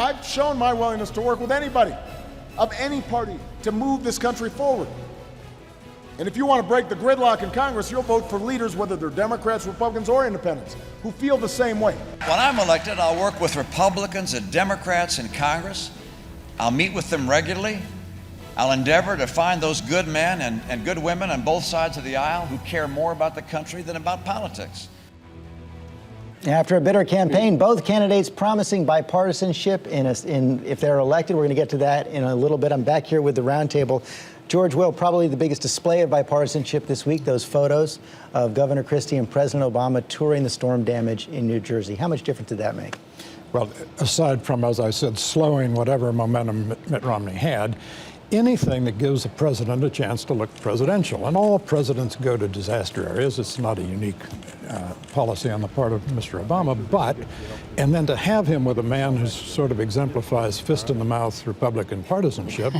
I've shown my willingness to work with anybody of any party to move this country forward. And if you want to break the gridlock in Congress, you'll vote for leaders, whether they're Democrats, Republicans, or independents, who feel the same way. When I'm elected, I'll work with Republicans and Democrats in Congress. I'll meet with them regularly. I'll endeavor to find those good men and good women on both sides of the aisle who care more about the country than about politics. After a bitter campaign, both candidates promising bipartisanship if they're elected. We're going to get to that in a little bit. I'm back here with the Roundtable. George Will, probably the biggest display of bipartisanship this week, those photos of Governor Christie and President Obama touring the storm damage in New Jersey. How much difference did that make? Well, aside from, as I said, slowing whatever momentum Mitt Romney had, anything that gives the president a chance to look presidential. And all presidents go to disaster areas. It's not a unique policy on the part of Mr. Obama, and then to have him with a man who sort of exemplifies fist-in-the-mouth Republican partisanship,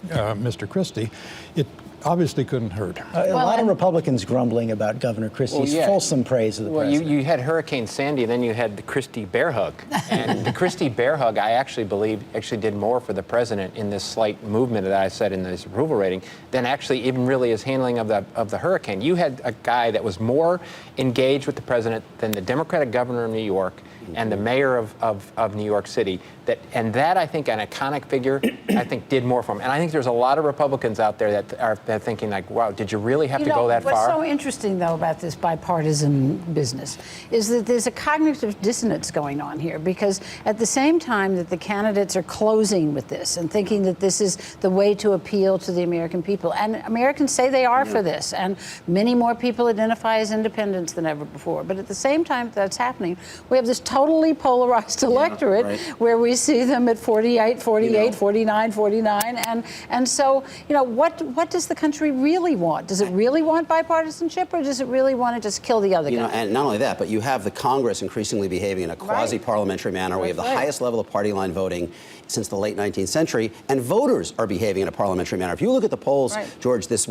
Mr. Christie, it obviously couldn't hurt. A lot of Republicans grumbling about Governor Christie's fulsome praise of the president. You had Hurricane Sandy, and then you had the Christie bear hug. And the Christie bear hug, I actually believe, did more for the president in this slight movement that I said in this approval rating than actually even really his handling of the hurricane. You had a guy that was more engaged with the president than the Democratic governor of New York and the mayor of New York City. That, I think, an iconic figure, I think, did more for him. And I think there's a lot of Republicans out there that are thinking, like, wow, did you really have to go that far? What's so interesting, though, about this bipartisan business is that there's a cognitive dissonance going on here, because at the same time that the candidates are closing with this and thinking that this is the way to appeal to the American people, and Americans say they are for this, and many more people identify as independents than ever before. But at the same time that's happening, we have this totally polarized electorate where we see them at 48, 49, 49. And so, what does the country really want? Does it really want bipartisanship, or does it really want to just kill the other guy? And not only that, but you have the Congress increasingly behaving in a quasi-parliamentary manner. We have the highest level of party line voting since the late 19th century, and voters are behaving in a parliamentary manner. If you look at the polls, George, this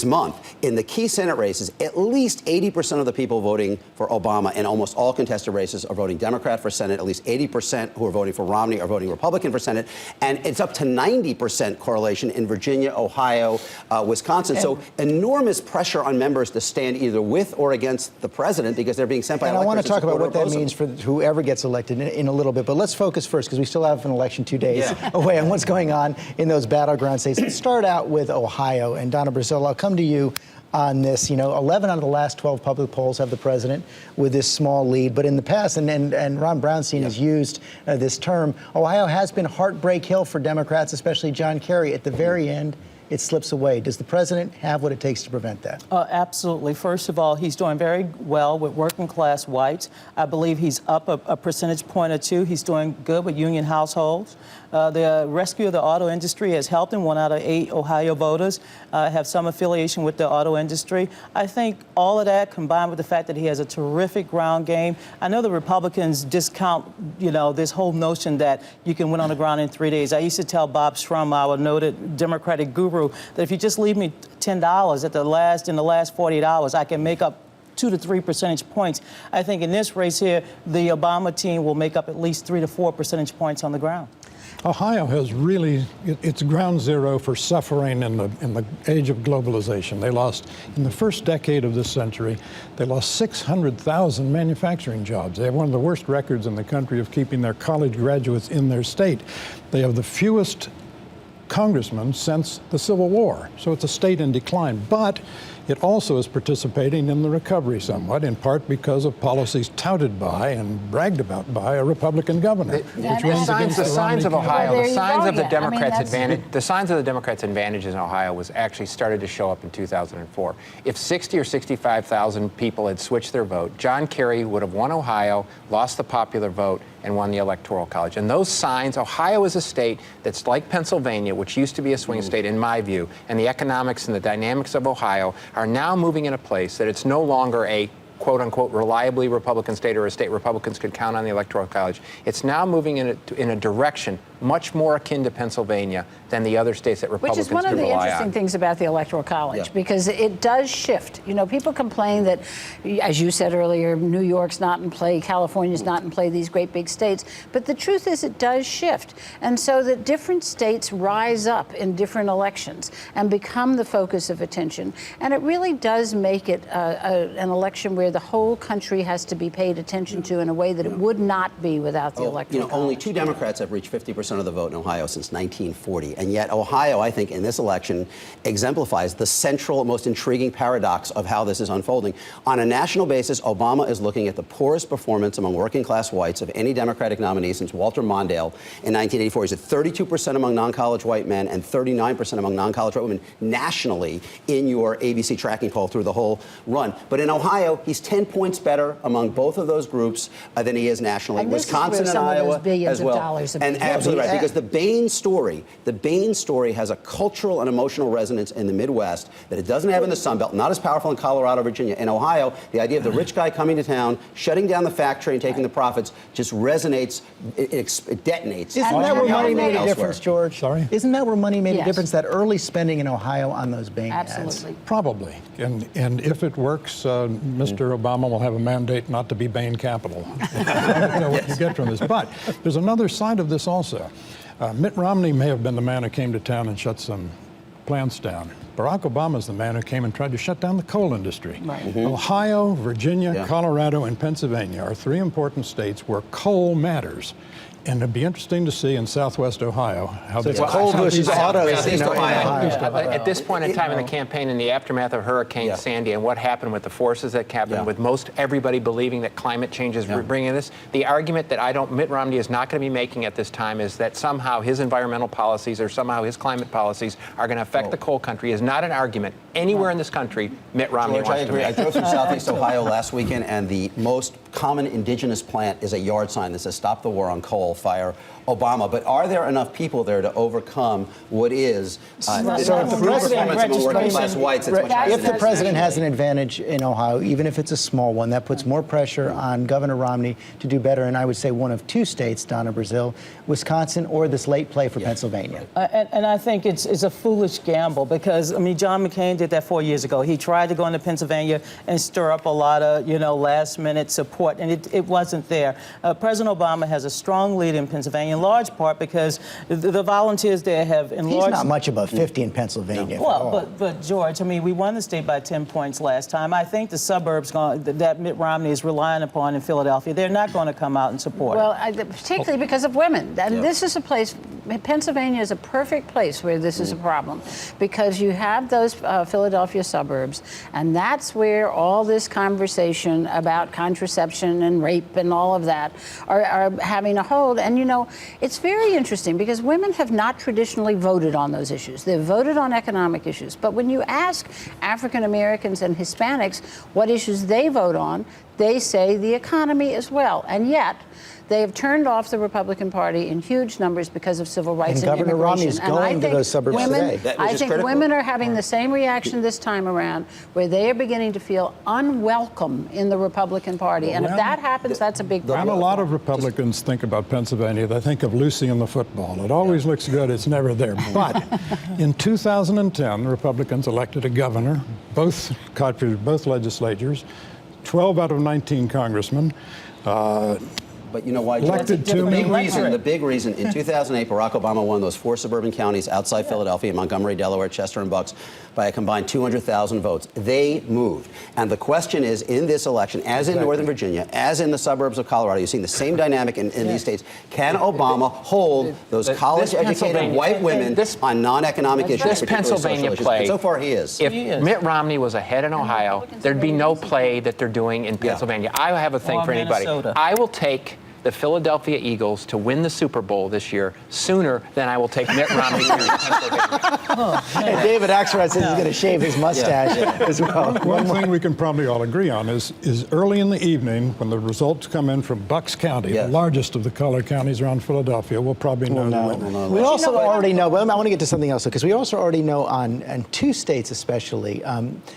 month, in the key Senate races, at least 80% of the people voting for Obama in almost all contested races are voting Democrat for Senate. At least 80% who are voting for Romney are voting Republican for Senate. And it's up to 90% correlation in Virginia, Ohio, Wisconsin. So enormous pressure on members to stand either with or against the president because they're being sent by electors. And I want to talk about what that means for whoever gets elected in a little bit. But let's focus first, because we still have an election 2 days away, on what's going on in those battleground states. Let's start out with Ohio. And Donna, Brazile, I'll come to you on this. 11 out of the last 12 public polls have the president with this small lead. But in the past, and Ron Brownstein has used this term, Ohio has been Heartbreak Hill for Democrats, especially John Kerry. At the very end, it slips away. Does the president have what it takes to prevent that? Absolutely. First of all, he's doing very well with working class whites. I believe he's up a percentage point or two. He's doing good with union households. The rescue of the auto industry has helped him. 1 out of 8 Ohio voters have some affiliation with the auto industry. I think all of that, combined with the fact that he has a terrific ground game. I know the Republicans discount, this whole notion that you can win on the ground in 3 days. I used to tell Bob Shrum, our noted Democratic guru, that if you just leave me $10 in the last 48 hours, I can make up 2 to 3 percentage points. I think in this race here, the Obama team will make up at least 3 to 4 percentage points on the ground. Ohio has really, it's ground zero for suffering in the age of globalization. They lost, in the first decade of this century, they lost 600,000 manufacturing jobs. They have one of the worst records in the country of keeping their college graduates in their state. They have the fewest congressmen since the Civil War. So it's a state in decline. But it also is participating in the recovery somewhat, in part because of policies touted by and bragged about by a Republican governor. The signs of Ohio, the signs of the Democrats' advantage, the signs of the Democrats' advantages in Ohio was actually started to show up in 2004. If 60 or 65,000 people had switched their vote, John Kerry would have won Ohio, lost the popular vote, and won the Electoral College. And those signs, Ohio is a state that's like Pennsylvania, which used to be a swing state, in my view, and the economics and the dynamics of Ohio are now moving in a place that it's no longer a quote-unquote reliably Republican state or a state Republicans could count on the Electoral College. It's now moving in a direction much more akin to Pennsylvania than the other states that Republicans could rely on. Which is one of the interesting things about the Electoral College, because it does shift. You know, people complain that, as you said earlier, New York's not in play, California's not in play, these great big states. But the truth is it does shift. And so that different states rise up in different elections and become the focus of attention. And it really does make it an election where the whole country has to be paid attention to in a way that it would not be without the Electoral College. Only 2 Democrats have reached 50% of the vote in Ohio since 1940. And yet Ohio, I think, in this election exemplifies the central, most intriguing paradox of how this is unfolding. On a national basis, Obama is looking at the poorest performance among working-class whites of any Democratic nominee since Walter Mondale in 1984. He's at 32% among non-college white men and 39% among non-college white women nationally in your ABC tracking poll through the whole run. But in Ohio, he's 10 points better among both of those groups than he is nationally. And Wisconsin and Iowa as well. And absolutely right, because the Bain story has a cultural and emotional resonance in the Midwest that it doesn't have in the Sun Belt, not as powerful in Colorado, Virginia. In Ohio, the idea of the rich guy coming to town, shutting down the factory and taking the profits just resonates, it detonates. Isn't that where money made a difference, George? Sorry? Isn't that where money made a difference, that early spending in Ohio on those Bain ads? Absolutely. Probably. And if it works, Mr. Obama will have a mandate not to be Bain capital. You know what you get from this. But there's another side of this also. Mitt Romney may have been the man who came to town and shut some plants down. Barack Obama's the man who came and tried to shut down the coal industry. Right. Ohio, Virginia, Colorado, and Pennsylvania are 3 important states where coal matters. And it'd be interesting to see in Southwest Ohio how So it's coal versus auto. At this point in time in the campaign, in the aftermath of Hurricane Sandy and what happened with the forces that happened, with most everybody believing that climate change is bringing this, the argument that Mitt Romney is not going to be making at this time is that somehow his environmental policies or somehow his climate policies are going to affect the coal country is not an argument anywhere in this country Mitt Romney George, wants to make. I drove through Southeast Ohio last weekend, and the most common indigenous plant is a yard sign that says "Stop the War on Coal, Fire Obama." But are there enough people there to overcome what is So if the president, working-class whites? That's much higher if than the president has an advantage in Ohio, even if it's a small one, that puts more pressure on Governor Romney to do better. And I would say one of 2 states, Donna, Brazile, Wisconsin, or this late play for Pennsylvania. And I think it's a foolish gamble because, I mean, John McCain did that 4 years ago. He tried to go into Pennsylvania and stir up a lot of, last-minute support, and it wasn't there. President Obama has a strong lead in Pennsylvania, in large part because the volunteers there have enlarged. He's not much above 50 in Pennsylvania. Well, but George, I mean, we won the state by 10 points last time. I think the suburbs that Mitt Romney is relying upon in Philadelphia, they're not going to come out and support. Well, particularly because of women. And this is a place, Pennsylvania is a perfect place where this is a problem because you have those Philadelphia suburbs, and that's where all this conversation about contraception and rape and all of that are having a hold. And, it's very interesting because women have not traditionally voted on those issues. They've voted on economic issues. But when you ask African Americans and Hispanics what issues they vote on, they say the economy as well. And yet, they have turned off the Republican Party in huge numbers because of civil rights and Governor immigration. Romney's going to those suburbs today. I think women are having the same reaction this time around, where they are beginning to feel unwelcome in the Republican Party. And if that happens, that's a big problem. When a lot of Republicans think about Pennsylvania, they think of Lucy and the football. It always looks good. It's never there. But in 2010, the Republicans elected a governor, both legislatures, 12 out of 19 congressmen. But you know why? Elected The big reason, in 2008, Barack Obama won those 4 suburban counties outside Philadelphia, Montgomery, Delaware, Chester, and Bucks, by a combined 200,000 votes. They moved. And the question is, in this election, as in Northern Virginia, as in the suburbs of Colorado, you've seen the same dynamic in these states. Can Obama hold those college-educated white women on non-economic issues? This Pennsylvania play, and so far he is. If Mitt Romney was ahead in Ohio, there'd be no play that they're doing in Pennsylvania. I have a thing for anybody. Minnesota. I will take the Philadelphia Eagles to win the Super Bowl this year sooner than I will take Mitt Romney here in Pennsylvania. And David Axelrod says he's going to shave his mustache as well. One thing we can probably all agree on is early in the evening, when the results come in from Bucks County, the largest of the colored counties around Philadelphia, we'll probably know the winner. We also already know, well, I want to get to something else, because we also already know on 2 states especially,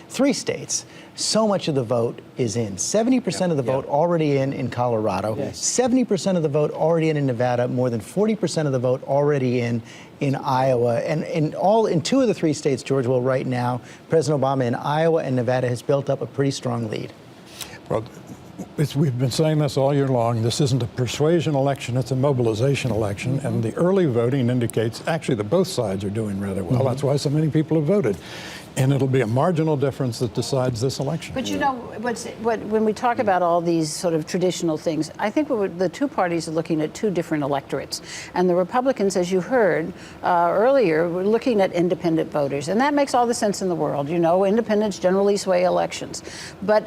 3 states, so much of the vote is in. 70% of the vote already in Colorado, 70% of the vote already in Nevada, more than 40% of the vote already in Iowa. And in 2 of the 3 states, George, well, right now, President Obama in Iowa and Nevada has built up a pretty strong lead. Well, we've been saying this all year long. This isn't a persuasion election, it's a mobilization election. And the early voting indicates actually that both sides are doing rather well. That's why so many people have voted. And it'll be a marginal difference that decides this election. But you know, when we talk about all these sort of traditional things, I think the 2 parties are looking at 2 different electorates. And the Republicans, as you heard earlier, were looking at independent voters. And that makes all the sense in the world. You know, independents generally sway elections. But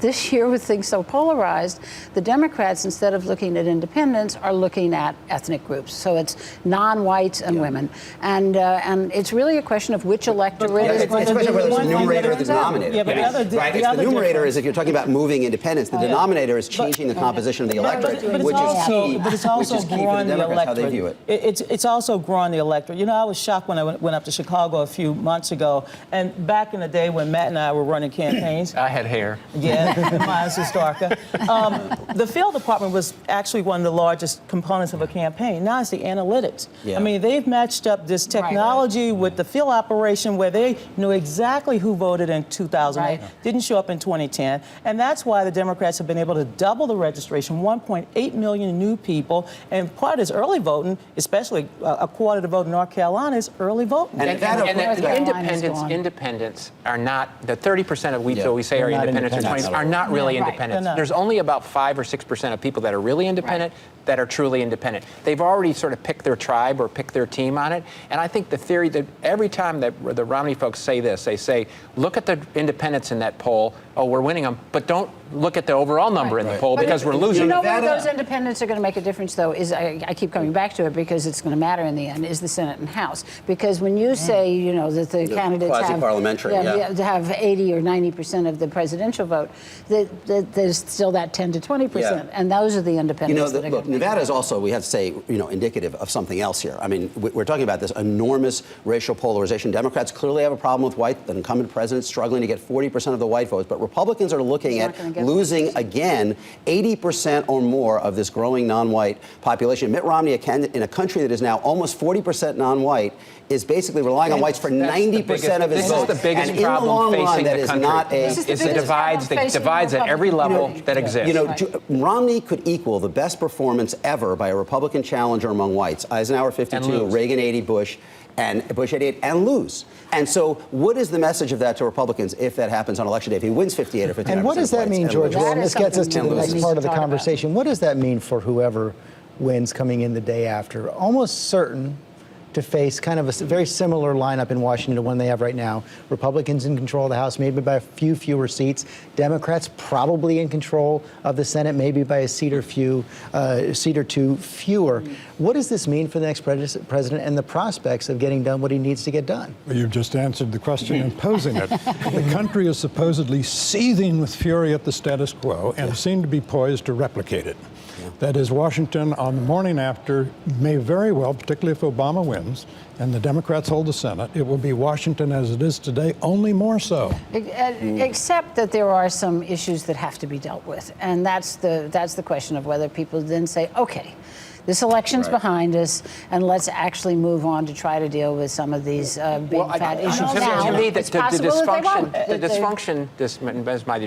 this year, with things so polarized, the Democrats, instead of looking at independents, are looking at ethnic groups. So it's non-whites and women. And it's really a question of which electorate is going It's a question of whether it's the One thing numerator or that the denominator. Yeah, but the other right? It's the numerator is if you're talking about moving independence. The denominator is changing the composition of the electorate, which is key for the Democrats, how they view it. It's also growing the electorate. You know, I was shocked when I went up to Chicago a few months ago, and back in the day when Matt and I were running campaigns. I had hair. Yeah, mine was darker. The field department was actually one of the largest components of a campaign. Now it's the analytics. I mean, they've matched up this technology with the field operation where they knew exactly who voted in 2008, didn't show up in 2010, and that's why the Democrats have been able to double the registration, 1.8 million new people, and part of this early voting, especially a quarter of the vote in North Carolina, is early voting. And the independents are not, the 30% of we say are independents or 20s are not really independents. There's only about 5 or 6% of people that are really independent that are truly independent. They've already sort of picked their tribe or picked their team on it. And I think the theory that every time that the Romney folks say this, they say, look at the independents in that poll. Oh, we're winning them, but don't look at the overall number in the poll because we're losing. You know where those independents are going to make a difference, though, is I keep coming back to it because it's going to matter in the end, is the Senate and House. Because when you say, you know, that the candidates have 80 or 90% of the presidential vote, there's still that 10 to 20%, and those are the independents. You know, Nevada is also, we have to say, you know, indicative of something else here. I mean, we're talking about this enormous racial polarization. Democrats clearly have a problem with white, the incumbent president struggling to get 40% of the white votes, but Republicans are looking at losing again 80% or more of this growing non-white population. Mitt Romney, in a country that is now almost 40% non-white, is basically relying on whites for 90% of his vote. This is the biggest problem facing the country. It's the divides at every level that exists. You know, Romney could equal the best performance ever by a Republican challenger among whites. Eisenhower 52, Reagan 80, Bush 88, and lose. And so what is the message of that to Republicans if that happens on Election Day, if he wins 58 or 59%? And what does that mean, George? Well, this gets us to the next part of the conversation. What does that mean for whoever wins coming in the day after? Almost certain to face kind of a very similar lineup in Washington to one they have right now. Republicans in control of the House, maybe by a few fewer seats. Democrats probably in control of the Senate, maybe by a seat or two fewer. What does this mean for the next president and the prospects of getting done what he needs to get done? Well, you've just answered the question in posing it. The country is supposedly seething with fury at the status quo and seem to be poised to replicate it. That is, Washington on the morning after may very well, particularly if Obama wins and the Democrats hold the Senate, it will be Washington as it is today, only more so. Except that there are some issues that have to be dealt with. And that's the question of whether people then say, okay, this election's behind us, and let's actually move on to try to deal with some of these big fat issues. To me, the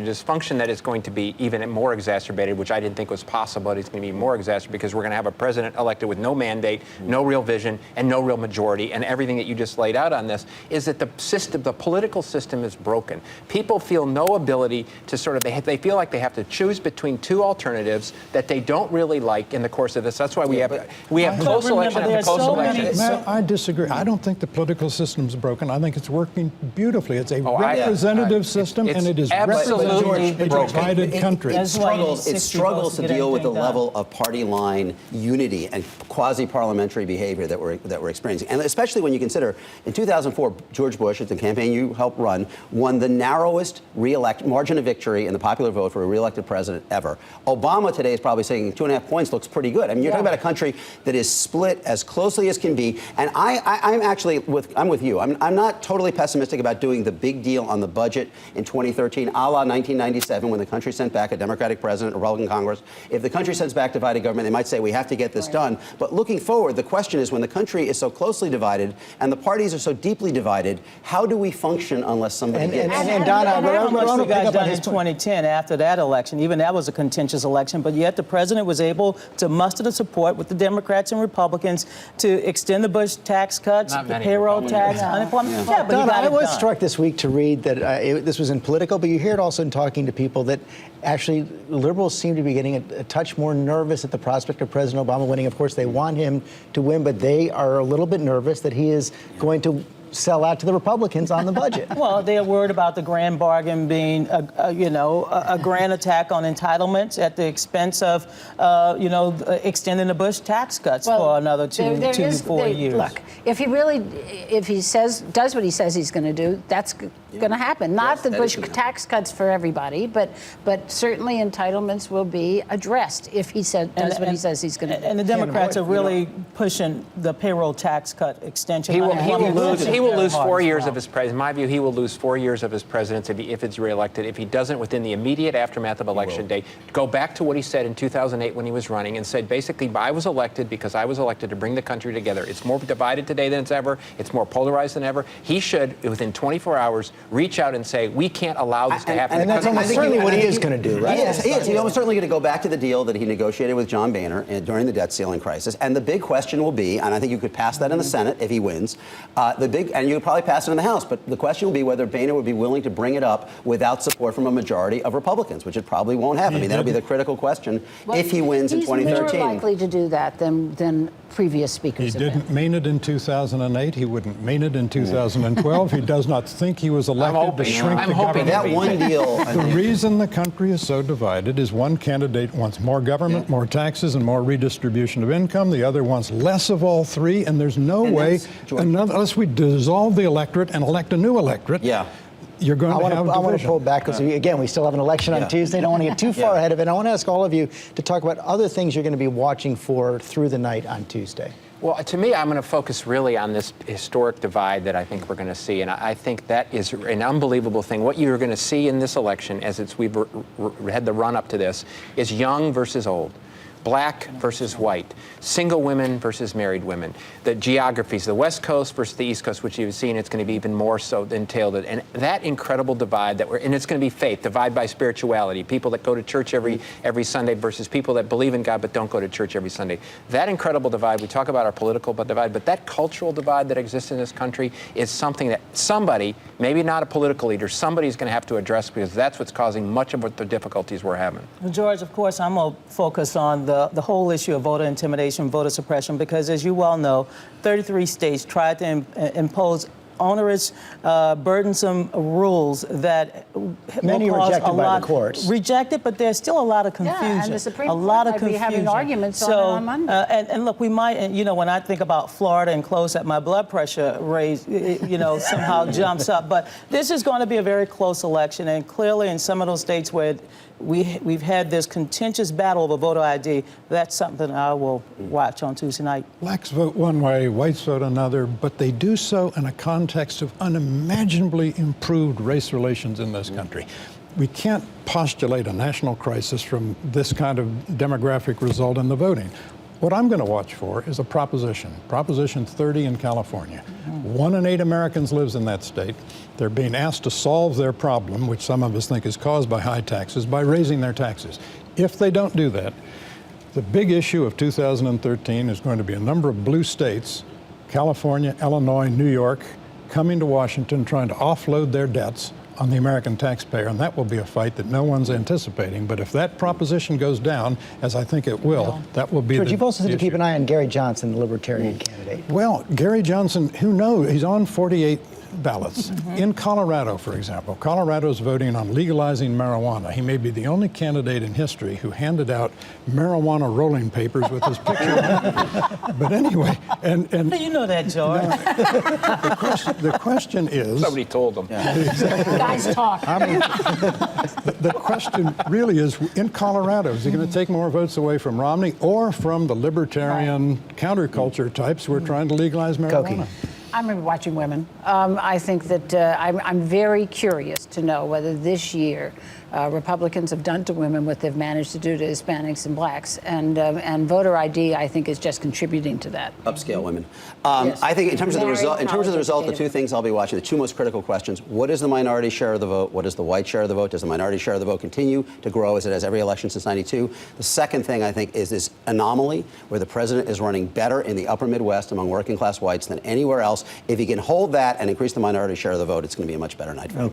dysfunction that is going to be even more exacerbated, which I didn't think was possible, but it's going to be more exacerbated because we're going to have a president elected with no mandate, no real vision, and no real majority, and everything that you just laid out on this is that the political system is broken. People feel no ability to they feel like they have to choose between 2 alternatives that they don't really like in the course of this. That's why we have close election after close election. No, I disagree. I don't think the political system's broken. I think it's working beautifully. It's a representative system, and it is absolutely a divided country. It struggles to deal with the level of party line unity and quasi-parliamentary behavior that we're experiencing. And especially when you consider, in 2004, George Bush, at the campaign you helped run, won the narrowest margin of victory in the popular vote for a re-elected president ever. Obama today is probably saying 2.5 points looks pretty good. I mean, you're talking about a country that is split as closely as can be. And I'm actually with you. I'm not totally pessimistic about doing the big deal on the budget in 2013, a la 1997, when the country sent back a Democratic president, a Republican Congress. If the country sends back divided government, they might say we have to get this done. But looking forward, the question is, when the country is so closely divided and the parties are so deeply divided, how do we function unless somebody gets... And Donna, how much you guys done in 2010 after that election? Even that was a contentious election, but yet the president was able to muster the support with the Democrats and Republicans to extend the Bush tax cuts, the payroll tax, unemployment. Yeah, but Donna, I was struck this week to read that this was in Politico, but you hear it also in talking to people that actually liberals seem to be getting a touch more nervous at the prospect of President Obama winning. Of course, they want him to win, but they are a little bit nervous that he is going to sell out to the Republicans on the budget. Well, they're worried about the grand bargain being, a grand attack on entitlements at the expense of, extending the Bush tax cuts for another 2 to 4 years. Look, if he does what he says he's going to do, that's going to happen. Not the Bush tax cuts for everybody, but certainly entitlements will be addressed if he does what he says he's going to do. And the Democrats are really pushing the payroll tax cut extension. He will lose 4 years of his presidency. In my view, he will lose 4 years of his presidency if it's reelected. If he doesn't, within the immediate aftermath of Election Day, go back to what he said in 2008 when he was running and said, basically, I was elected because I was elected to bring the country together. It's more divided today than it's ever. It's more polarized than ever. He should, within 24 hours, reach out and say, we can't allow this to happen. And that's almost certainly what he is going to do, right? He is. He's almost certainly going to go back to the deal that he negotiated with John Boehner during the debt ceiling crisis. And the big question will be, and I think you could pass that in the Senate if he wins, and you could probably pass it in the House, but the question will be whether Boehner would be willing to bring it up without support from a majority of Republicans, which it probably won't happen. I mean, that'll be the critical question if he wins in 2013. He's more likely to do that than previous speakers. He didn't mean it in 2008. He wouldn't mean it in 2012. He does not think he was elected to shrink the government. That one deal. The reason the country is so divided is one candidate wants more government, more taxes, and more redistribution of income. The other wants less of all three, and there's no way, unless we dissolve the electorate and elect a new electorate, you're going to have division. I want to pull back because, again, we still have an election on Tuesday. I don't want to get too far ahead of it. I want to ask all of you to talk about other things you're going to be watching for through the night on Tuesday. Well, to me, I'm going to focus really on this historic divide that I think we're going to see, and I think that is an unbelievable thing. What you're going to see in this election, as we've had the run-up to this, is young versus old. Black versus white, single women versus married women, the geographies, the West Coast versus the East Coast, which you've seen, it's going to be even more so entailed. And that incredible divide and it's going to be faith, divide by spirituality, people that go to church every Sunday versus people that believe in God but don't go to church every Sunday. That incredible divide, we talk about our political divide, but that cultural divide that exists in this country is something that somebody, maybe not a political leader, somebody's going to have to address, because that's what's causing much of what the difficulties we're having. Well, George, of course, I'm going to focus on the whole issue of voter intimidation, voter suppression, because as you well know, 33 states tried to impose onerous, burdensome rules that many rejected by the courts. Rejected, but there's still a lot of confusion. Yeah, and the Supreme Court might be having arguments on Monday. And look, we might, when I think about Florida and close up, my blood pressure somehow jumps up. But this is going to be a very close election, and clearly in some of those states where we've had this contentious battle over voter ID, that's something I will watch on Tuesday night. Blacks vote one way, whites vote another, but they do so in a context of unimaginably improved race relations in this country. We can't postulate a national crisis from this kind of demographic result in the voting. What I'm going to watch for is a Proposition 30 in California. 1 in 8 Americans lives in that state. They're being asked to solve their problem, which some of us think is caused by high taxes, by raising their taxes. If they don't do that, the big issue of 2013 is going to be a number of blue states, California, Illinois, New York, coming to Washington trying to offload their debts on the American taxpayer, and that will be a fight that no one's anticipating. But if that proposition goes down, as I think it will, that will be George, the you've also said to keep issue. an eye on Gary Johnson, the Libertarian candidate. Well, Gary Johnson, who knows? He's on 48 ballots. In Colorado, for example, Colorado's voting on legalizing marijuana. He may be the only candidate in history who handed out marijuana rolling papers with his picture on it. But anyway, and You know that, George. the question is... Somebody told them. Guys talk. I mean, the question really is, in Colorado, is he going to take more votes away from Romney or from the libertarian counterculture types who are trying to legalize marijuana? Cokie. I'm watching women. I think that I'm very curious to know whether this year Republicans have done to women what they've managed to do to Hispanics and blacks, and voter ID, I think, is just contributing to that. Upscale women. Yes. I think in terms of the Very result, the college-educated. two things I'll be watching, the two most critical questions: what is the minority share of the vote? What is the white share of the vote? Does the minority share of the vote continue to grow as it has every election since '92? The second thing I think is this anomaly where the president is running better in the upper Midwest among working class whites than anywhere else. If he can hold that and increase the minority share of the vote, it's going to be a much better night for him.